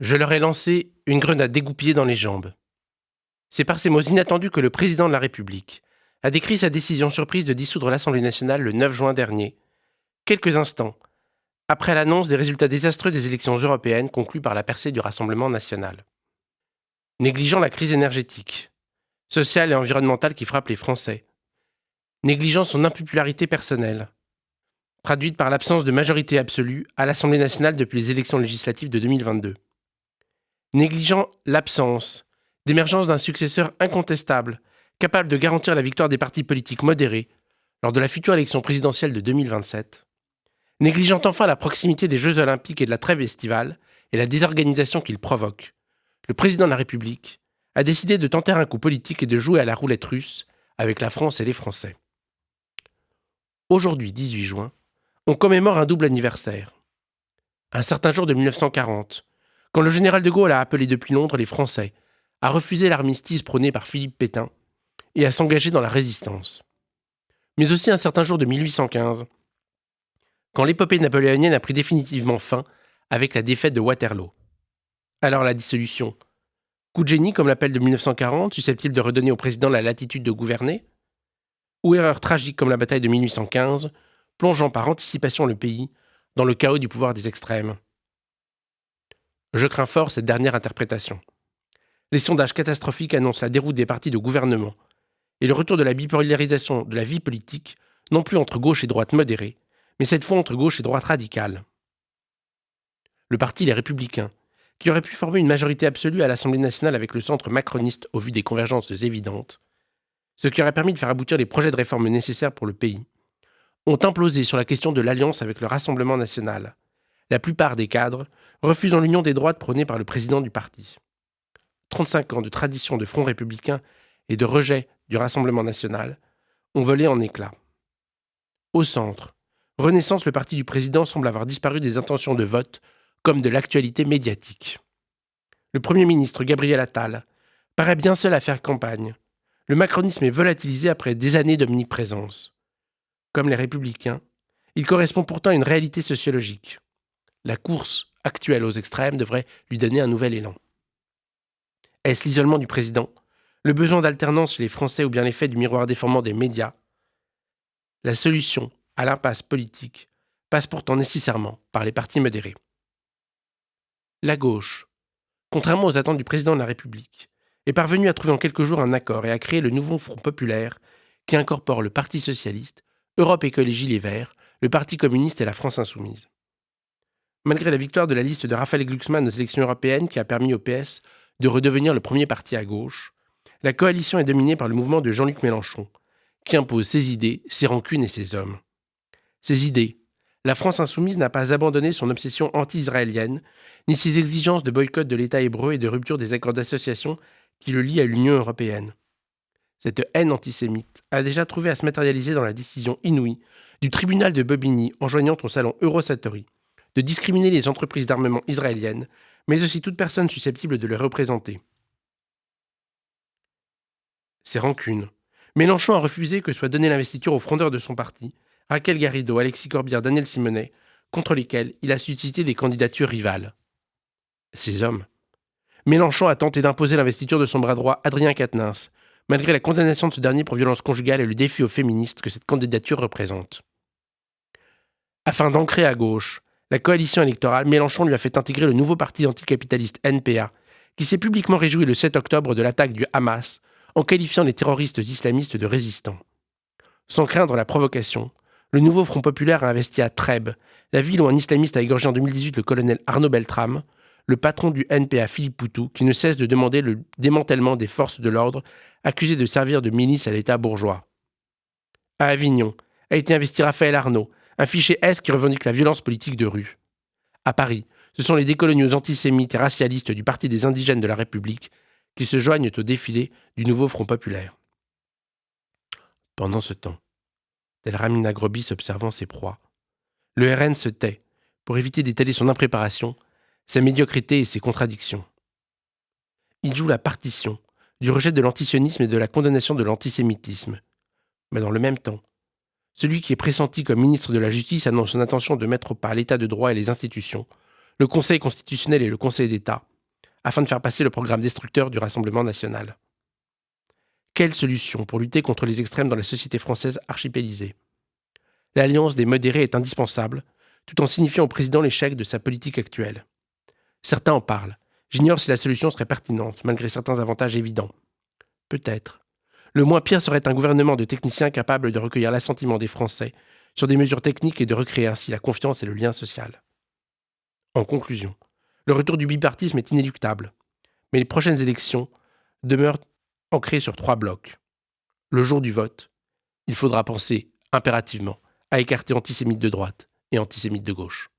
Je leur ai lancé une grenade dégoupillée dans les jambes. C'est par ces mots inattendus que le président de la République a décrit sa décision surprise de dissoudre l'Assemblée nationale le 9 juin dernier, quelques instants après l'annonce des résultats désastreux des élections européennes conclues par la percée du Rassemblement national. Négligeant la crise énergétique, sociale et environnementale qui frappe les Français, négligeant son impopularité personnelle, traduite par l'absence de majorité absolue à l'Assemblée nationale depuis les élections législatives de 2022, négligeant l'absence d'émergence d'un successeur incontestable, capable de garantir la victoire des partis politiques modérés lors de la future élection présidentielle de 2027, négligeant enfin la proximité des Jeux olympiques et de la trêve estivale et la désorganisation qu'ils provoquent, le président de la République a décidé de tenter un coup politique et de jouer à la roulette russe avec la France et les Français. Aujourd'hui, 18 juin, on commémore un double anniversaire. Un certain jour de 1940, quand le général de Gaulle a appelé depuis Londres les Français à refuser l'armistice prôné par Philippe Pétain et à s'engager dans la résistance. Mais aussi un certain jour de 1815, quand l'épopée napoléonienne a pris définitivement fin avec la défaite de Waterloo. Alors la dissolution, coup de génie comme l'appel de 1940, susceptible de redonner au président la latitude de gouverner, ou erreur tragique comme la bataille de 1815, plongeant par anticipation le pays dans le chaos du pouvoir des extrêmes. Je crains fort cette dernière interprétation. Les sondages catastrophiques annoncent la déroute des partis de gouvernement et le retour de la bipolarisation de la vie politique, non plus entre gauche et droite modérée, mais cette fois entre gauche et droite radicale. Le parti Les Républicains, qui aurait pu former une majorité absolue à l'Assemblée nationale avec le centre macroniste au vu des convergences évidentes, ce qui aurait permis de faire aboutir les projets de réforme nécessaires pour le pays, ont implosé sur la question de l'alliance avec le Rassemblement national, la plupart des cadres refusant l'union des droites prônée par le président du parti. 35 ans de tradition de front républicain et de rejet du Rassemblement national ont volé en éclats. Au centre, Renaissance, le parti du président, semble avoir disparu des intentions de vote comme de l'actualité médiatique. Le Premier ministre Gabriel Attal paraît bien seul à faire campagne. Le macronisme est volatilisé après des années d'omniprésence. Comme les Républicains, il correspond pourtant à une réalité sociologique. La course actuelle aux extrêmes devrait lui donner un nouvel élan. Est-ce l'isolement du président, le besoin d'alternance chez les Français ou bien l'effet du miroir déformant des médias? La solution à l'impasse politique passe pourtant nécessairement par les partis modérés. La gauche, contrairement aux attentes du président de la République, est parvenue à trouver en quelques jours un accord et à créer le nouveau Front populaire qui incorpore le Parti socialiste, Europe Écologie Les Verts, le Parti communiste et la France insoumise. Malgré la victoire de la liste de Raphaël Glucksmann aux élections européennes qui a permis au PS de redevenir le premier parti à gauche, la coalition est dominée par le mouvement de Jean-Luc Mélenchon, qui impose ses idées, ses rancunes et ses hommes. Ses idées. La France insoumise n'a pas abandonné son obsession anti-israélienne, ni ses exigences de boycott de l'État hébreu et de rupture des accords d'association qui le lient à l'Union européenne. Cette haine antisémite a déjà trouvé à se matérialiser dans la décision inouïe du tribunal de Bobigny enjoignant au salon Eurosatory de discriminer les entreprises d'armement israéliennes, mais aussi toute personne susceptible de les représenter. Ces rancunes. Mélenchon a refusé que soit donnée l'investiture aux frondeurs de son parti, Raquel Garrido, Alexis Corbière, Daniel Simonet, contre lesquels il a suscité des candidatures rivales. Ces hommes. Mélenchon a tenté d'imposer l'investiture de son bras droit, Adrien Quatennens, malgré la condamnation de ce dernier pour violence conjugale et le défi aux féministes que cette candidature représente. Afin d'ancrer à gauche la coalition électorale, Mélenchon lui a fait intégrer le nouveau parti anticapitaliste NPA, qui s'est publiquement réjoui le 7 octobre de l'attaque du Hamas, en qualifiant les terroristes islamistes de résistants. Sans craindre la provocation, le nouveau Front populaire a investi à Trèbes, la ville où un islamiste a égorgé en 2018 le colonel Arnaud Beltrame, le patron du NPA Philippe Poutou, qui ne cesse de demander le démantèlement des forces de l'ordre accusées de servir de milice à l'État bourgeois. À Avignon a été investi Raphaël Arnaud, un fiché S qui revendique la violence politique de rue. À Paris, ce sont les décoloniaux antisémites et racialistes du Parti des indigènes de la République qui se joignent au défilé du nouveau Front populaire. Pendant ce temps, tel Ramina Grobis observant ses proies, le RN se tait pour éviter d'étaler son impréparation, sa médiocrité et ses contradictions. Il joue la partition du rejet de l'antisionisme et de la condamnation de l'antisémitisme. Mais dans le même temps, celui qui est pressenti comme ministre de la Justice annonce son intention de mettre au pas l'État de droit et les institutions, le Conseil constitutionnel et le Conseil d'État, afin de faire passer le programme destructeur du Rassemblement national. Quelle solution pour lutter contre les extrêmes dans la société française archipélisée? L'alliance des modérés est indispensable, tout en signifiant au président l'échec de sa politique actuelle. Certains en parlent. J'ignore si la solution serait pertinente, malgré certains avantages évidents. Peut-être. Le moins pire serait un gouvernement de techniciens capable de recueillir l'assentiment des Français sur des mesures techniques et de recréer ainsi la confiance et le lien social. En conclusion, le retour du bipartisme est inéluctable, mais les prochaines élections demeurent ancrées sur 3 blocs. Le jour du vote, il faudra penser impérativement à écarter antisémites de droite et antisémites de gauche.